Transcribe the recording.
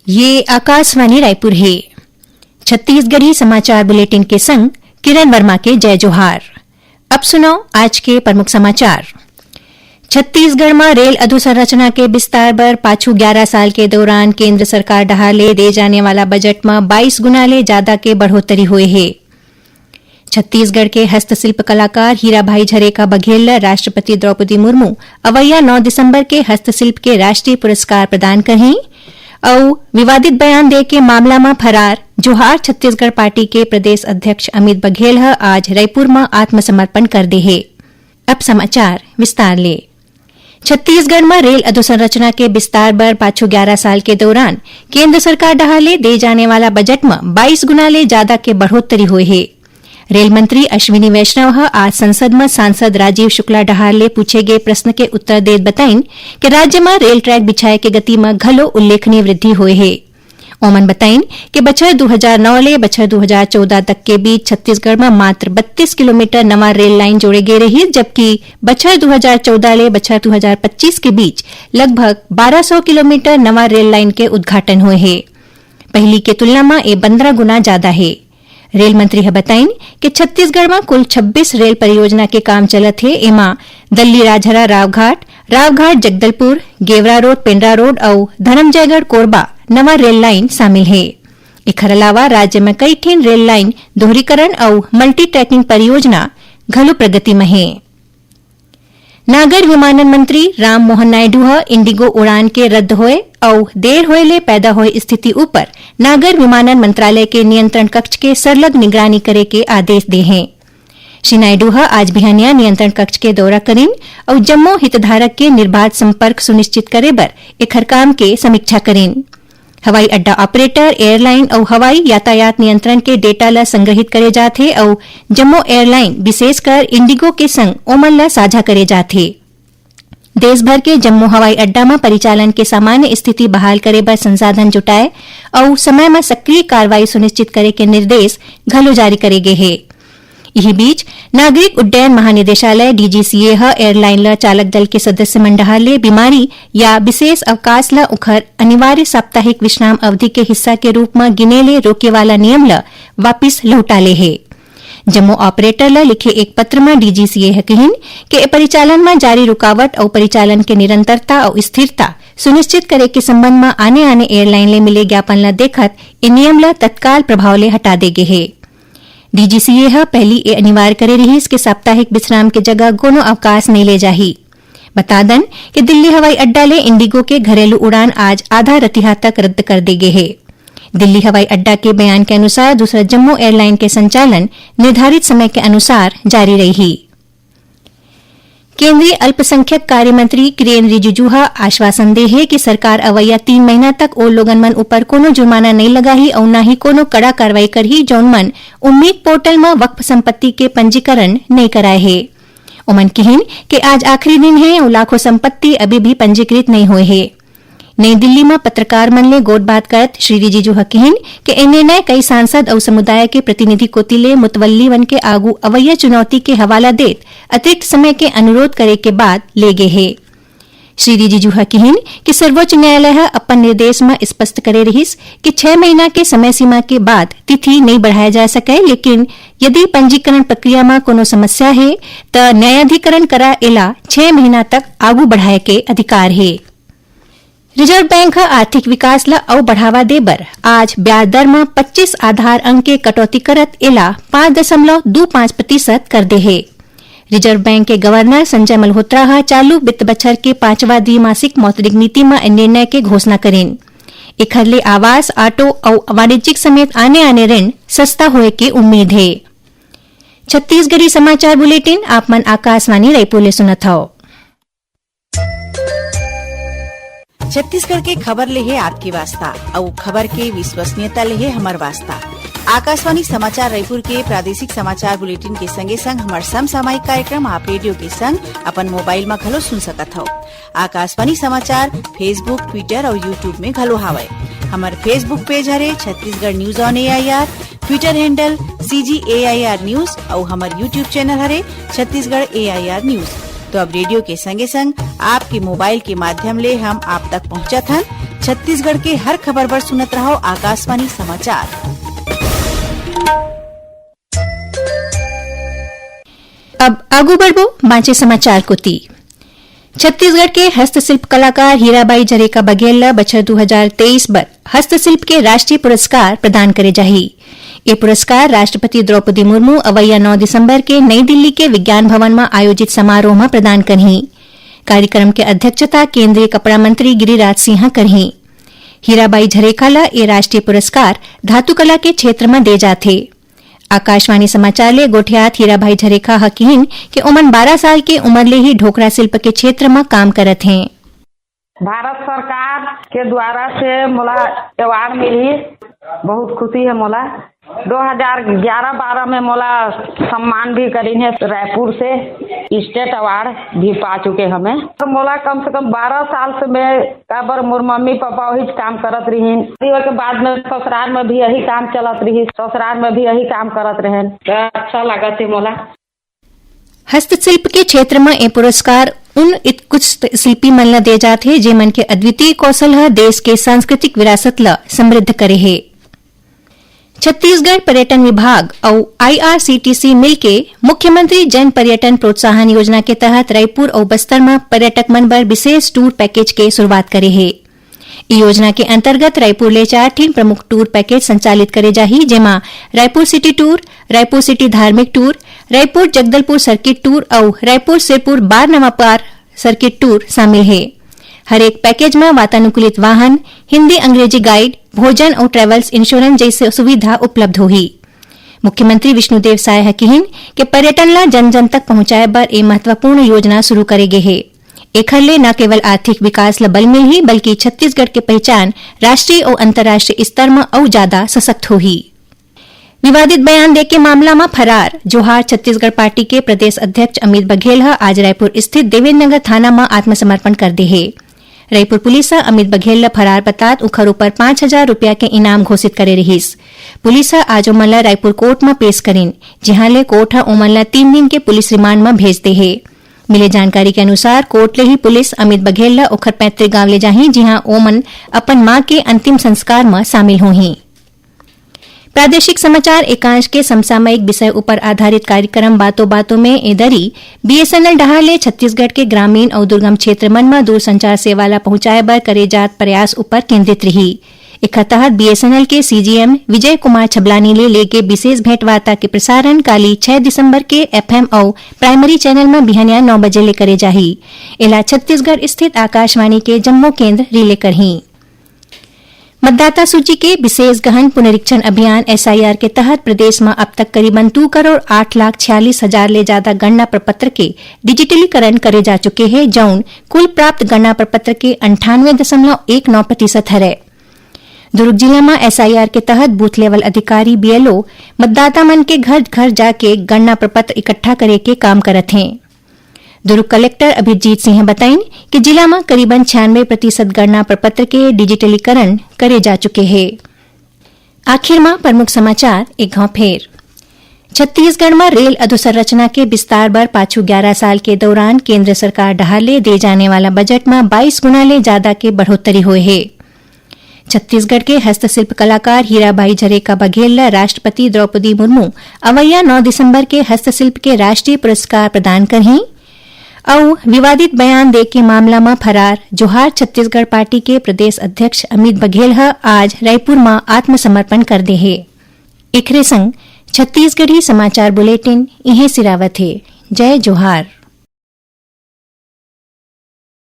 ये आकाशवाणी रायपुर है। छत्तीसगढ़ी समाचार बुलेटिन के संग किरण वर्मा के जय जोहार। अब सुनो आज के प्रमुख समाचार। छत्तीसगढ़ में रेल अधोसंरचना के विस्तार पर पाछू 11 साल के दौरान केंद्र सरकार डहार ले दे जाने वाला बजट में 22 गुना ले ज्यादा के बढ़ोतरी हुए है। छत्तीसगढ़ के हस्तशिल्प कलाकार हीराभाई झरेका बघेल राष्ट्रपति द्रौपदी मुर्मू अवैया 9 दिसंबर के हस्तशिल्प के राष्ट्रीय पुरस्कार प्रदान करही और विवादित बयान दे के मामला में फरार जोहार छत्तीसगढ़ पार्टी के प्रदेश अध्यक्ष अमित बघेल आज रायपुर में आत्मसमर्पण कर दे है। अब समाचार विस्तार ले। छत्तीसगढ़ में रेल अधोसंरचना के विस्तार पर पाछू 11 साल के दौरान केंद्र सरकार डहार ले दे जाने वाला बजट में 22 गुना ले ज्यादा के बढ़ोतरी हुई है। रेल मंत्री अश्विनी वैष्णव आज संसद में सांसद राजीव शुक्ला डहार ले पूछे गए प्रश्न के उत्तर देत बताइन कि राज्य में रेल ट्रैक बिछाए के गति में घलो उल्लेखनीय वृद्धि हुई है। ओमन बताइन कि बछर 2009 ले बछर 2014 तक के बीच छत्तीसगढ़ में मात्र 32 किलोमीटर नवा रेल लाइन जोड़े गए रही, जबकि बछर 2014 ले बछर 2025 के बीच लगभग 1200 किलोमीटर नवा रेल लाइन के उद्घाटन हुए है। पहली के तुलना में ये 15 गुना ज्यादा है। रेल मंत्री है बताइन कि छत्तीसगढ़ में कुल 26 रेल परियोजना के काम चलत है। एमा दल्ली राजहरा रावघाट जगदलपुर, गेवरा रोड पेंड्रा रोड और धर्मजयगढ़ कोरबा नवा रेल लाइन शामिल है। एकर अलावा राज्य में कई ठिन रेल लाइन दोहरीकरण और मल्टी ट्रैकिंग परियोजना घलो प्रगति में है। नागर विमानन मंत्री राम मोहन नायडू इंडिगो उड़ान के रद्द होए और देर होए ले पैदा होए स्थिति ऊपर नागर विमानन मंत्रालय के नियंत्रण कक्ष के सरलग निगरानी करे के आदेश दे हैं। श्री नायडू आज बिहानिया नियंत्रण कक्ष के दौरा करीन और जम्मू हितधारक के निर्बाध संपर्क सुनिश्चित करे बर एखर काम के समीक्षा करीन। हवाई अड्डा ऑपरेटर, एयरलाइन और हवाई यातायात नियंत्रण के डेटा ला संग्रहित करे जाथे और जम्मू एयरलाइन विशेषकर इंडिगो के संग ओमन ला साझा करे जाथे। देश भर के जम्मू हवाई अड्डा में परिचालन के सामान्य स्थिति बहाल करे बर संसाधन जुटाए और समय में सक्रिय कार्रवाई सुनिश्चित करे के निर्देश घलो जारी करे गए हैं। यही बीच नागरिक उड्डयन महानिदेशालय डीजीसीए एयरलाइन ला चालक दल के सदस्य मंडहार ले बीमारी या विशेष अवकाश ला उखर अनिवार्य साप्ताहिक विश्राम अवधि के हिस्सा के रूप में गिने ले रोके वाला नियम ला वापिस लौटा ले है। जम्मू ऑपरेटर ला लिखे एक पत्र में डीजीसीए कहिन कि परिचालन में जारी रुकावट और परिचालन के निरंतरता और स्थिरता सुनिश्चित करे के संबंध में आने एयरलाइन ले मिले ज्ञापन ला देखत इन नियम ला तत्काल प्रभाव ले हटा देगे है। डीजीसीए पहली ए अनिवार्य करे रही इसके साप्ताहिक विश्राम के जगह कोनो अवकाश नहीं ले जाही। बता दन कि दिल्ली हवाई अड्डा ले इंडिगो के घरेलू उड़ान आज आधा रतिहा तक रद्द कर दी गई है। दिल्ली हवाई अड्डा के बयान के अनुसार दूसरा जम्मू एयरलाइन के संचालन निर्धारित समय के अनुसार जारी रही। केंद्रीय अल्पसंख्यक कार्य मंत्री किरेन रिजिजू आश्वासन दे है कि सरकार अवैया 3 महीना तक ओ लोगन मन ऊपर कोनो जुर्माना नहीं लगाही और न ही कोनो कड़ा कार्रवाई करही जौन मन उम्मीद पोर्टल में वक्फ संपत्ति के पंजीकरण नहीं कराए है। ओमन कहिन कि आज आखिरी दिन है और लाखों संपत्ति अभी भी पंजीकृत नहीं हुए है। नई दिल्ली में पत्रकार मन ले गोट बात करत श्री रिजिजू कहिन कि इन निर्णय कई सांसद और समुदाय के प्रतिनिधि कोतिले मुतवल्ली वन के आगू अवैया चुनौती के हवाला देत अतिरिक्त समय के अनुरोध करे के बाद ले गए है। श्री रिजिजू कहिन कि सर्वोच्च न्यायालय अपन निर्देश में स्पष्ट करे रहिस कि 6 महीना के समय सीमा के बाद तिथि नहीं बढ़ाया जा सके, लेकिन यदि पंजीकरण प्रक्रिया में कोनो समस्या है तो न्यायाधिकरण करा एला 6 महीना तक आगू बढ़ाए के अधिकार है। रिजर्व बैंक आर्थिक विकास ला और बढ़ावा दे बर आज ब्याज दर में 25 आधार अंक के कटौती करत एला 5.25% कर दे है। रिजर्व बैंक के गवर्नर संजय मल्होत्रा चालू वित्त बछर के 5वां द्विमासिक मौद्रिक नीति में निर्णय के घोषणा करेन। एखर ले आवास, ऑटो और वाणिज्यिक समेत आने ऋण सस्ता होए के उम्मीद है। छत्तीसगढ़ी समाचार बुलेटिन आप मन आकाशवाणी रायपुर ले सुनत हव। छत्तीसगढ़ के खबर ले है आपकी वास्ता और खबर के विश्वसनीयता ले है हमार वास्ता। आकाशवाणी समाचार रायपुर के प्रादेशिक समाचार बुलेटिन के संगे संग हमार समसामयिक कार्यक्रम आप रेडियो के संग अपन मोबाइल में घलो सुन सकत हो। आकाशवाणी समाचार फेसबुक, ट्विटर और यूट्यूब में घलो हावय। हमार फेसबुक पेज हरे Chhattisgarh news on AIR, Twitter handle CGAIR news और हमार यूट्यूब चैनल हरे छत्तीसगढ़ AIR न्यूज। तो अब रेडियो के संगे संग आपके मोबाइल के माध्यम ले हम आप तक पहुंचत हन छत्तीसगढ़ के हर खबर पर सुनत रहो आकाशवाणी समाचार। अब आगू बढ़बो बांचे समाचार को ती। छत्तीसगढ़ के हस्तशिल्प कलाकार हीराबाई झरेका बघेल ला बछर 2023 बर हस्तशिल्प के राष्ट्रीय पुरस्कार प्रदान करे जाही। ये पुरस्कार राष्ट्रपति द्रौपदी मुर्मू अवैया 9 दिसंबर के नई दिल्ली के विज्ञान भवन में आयोजित समारोह में प्रदान करही। कार्यक्रम के अध्यक्षता केंद्रीय कपड़ा मंत्री गिरिराज सिंह करही। हीराबाई झरेका ला ये राष्ट्रीय पुरस्कार धातु कला के क्षेत्र में दे जाथे। आकाशवाणी समाचार ले गोठियात हीराबाई झरेका हकीन के उमन 12 साल के उम्र ले ही ढोकरा शिल्प के क्षेत्र में काम करत हैं। भारत सरकार के द्वारा से मोला अवार्ड मिली, बहुत खुशी है मोला। 2011-12 में मोला सम्मान भी करी है रायपुर से, स्टेट अवार्ड भी पा चुके हमें। तो मोला कम से कम 12 साल से मैं काबर मोर मम्मी पापा वही काम करत रही। के बाद में ससुराल में भी यही काम चलत रही, ससुराल में भी यही काम करत रहे। अच्छा लगा थे मोला। हस्तशिल्प के क्षेत्र में ये पुरस्कार उन कुछ शिल्पी मन ला दे जाथे जे मन के अद्वितीय कौशल है देश के सांस्कृतिक विरासत ला समृद्ध करे है। छत्तीसगढ़ पर्यटन विभाग और IRCTC मिलके मुख्यमंत्री जन पर्यटन प्रोत्साहन योजना के तहत रायपुर और बस्तर में पर्यटक मन बर विशेष टूर पैकेज के शुरुआत करे है। योजना के अंतर्गत रायपुर ले 4 टीम प्रमुख टूर पैकेज संचालित करे जाही, जेमा रायपुर सिटी टूर, रायपुर सिटी धार्मिक टूर, रायपुर जगदलपुर सर्किट टूर और रायपुर सिरपुर बार नवापार सर्किट टूर शामिल है। हर एक पैकेज में वातानुकूलित वाहन, हिंदी अंग्रेजी गाइड, भोजन और ट्रेवल्स इंश्योरेंस जैसे सुविधा उपलब्ध होगी। मुख्यमंत्री विष्णुदेव साय हकीन के पर्यटन ला जन जन तक पहुंचाए बर ए महत्वपूर्ण योजना शुरू करे गे है। एखर ले न केवल आर्थिक विकास ला बल मिलही बल्कि छत्तीसगढ़ के पहचान राष्ट्रीय और अंतर्राष्ट्रीय स्तर में और ज्यादा सशक्त होही। विवादित बयान दे के मामला में फरार जोहार छत्तीसगढ़ पार्टी के प्रदेश अध्यक्ष अमित बघेल आज रायपुर स्थित देवेंद्र नगर थाना में आत्मसमर्पण कर दे है। रायपुर पुलिस अमित बघेल ला फरार बतात उखर ऊपर 5,000 रुपया के इनाम घोषित करे रहीस। पुलिस आज ओमन ला रायपुर कोर्ट में पेश करीन, जिहां ले कोर्ट ओमन ला 3 दिन के पुलिस रिमांड में भेज दे है। मिले जानकारी के अनुसार कोर्ट ले ही पुलिस अमित बघेल ला ओखर पैतृक गांव ले जाही, जिहां ओमन अपन मां के अंतिम संस्कार में शामिल होही। प्रादेशिक समाचार एकांश के समसामयिक विषय ऊपर आधारित कार्यक्रम बातों बातों में एदरी BSNL डहार ले छत्तीसगढ़ के ग्रामीण और दुर्गम क्षेत्र मन में दूरसंचार सेवा ला पहुंचाए बर करे जात प्रयास ऊपर केंद्रित रही। एक तहत BSNL के CGM विजय कुमार छबलानी ले लेके विशेष भेंटवार्ता के प्रसारण काली 6 दिसंबर के FM और प्राइमरी चैनल में बिहनिया 9 बजे ले करे जाही। एला छत्तीसगढ़ स्थित आकाशवाणी के जम्मू केंद्र रिले करही। मतदाता सूची के विशेष गहन पुनरीक्षण अभियान SIR के तहत प्रदेश में अब तक करीबन 2,08,46,000 ले ज्यादा गणना प्रपत्र के डिजिटलीकरण करे जा चुके हैं, जौन कुल प्राप्त गणना प्रपत्र के 98.19% है। दुर्ग जिला में SIR के तहत बूथ लेवल अधिकारी BLO मतदाता मन के घर घर जाके गणना प्रपत्र इकट्ठा करे के काम करत हैं। दुर्ग कलेक्टर अभिजीत सिंह बताइन कि जिला में करीबन 96% गणना प्रपत्र के डिजिटलीकरण करे जा चुके हैं। आखिर में प्रमुख समाचार एक गांव फेर। छत्तीसगढ़ में रेल अधोसंरचना के विस्तार बर पाछू 11 साल के दौरान केंद्र सरकार डहार ले दे जाने वाला बजट में 22 गुना ले ज्यादा के बढ़ोतरी हुए है। छत्तीसगढ़ के हस्तशिल्प कलाकार हीराबाई झरेका बघेल ला राष्ट्रपति द्रौपदी मुर्मू अवैया 9 दिसंबर के हस्तशिल्प के राष्ट्रीय पुरस्कार प्रदान करही और विवादित बयान दे के मामला में फरार जोहार छत्तीसगढ़ पार्टी के प्रदेश अध्यक्ष अमित बघेल आज रायपुर में आत्मसमर्पण कर दे है। एकरे संग छत्तीसगढ़ी समाचार बुलेटिन इहे सिरावत है। जय जोहार।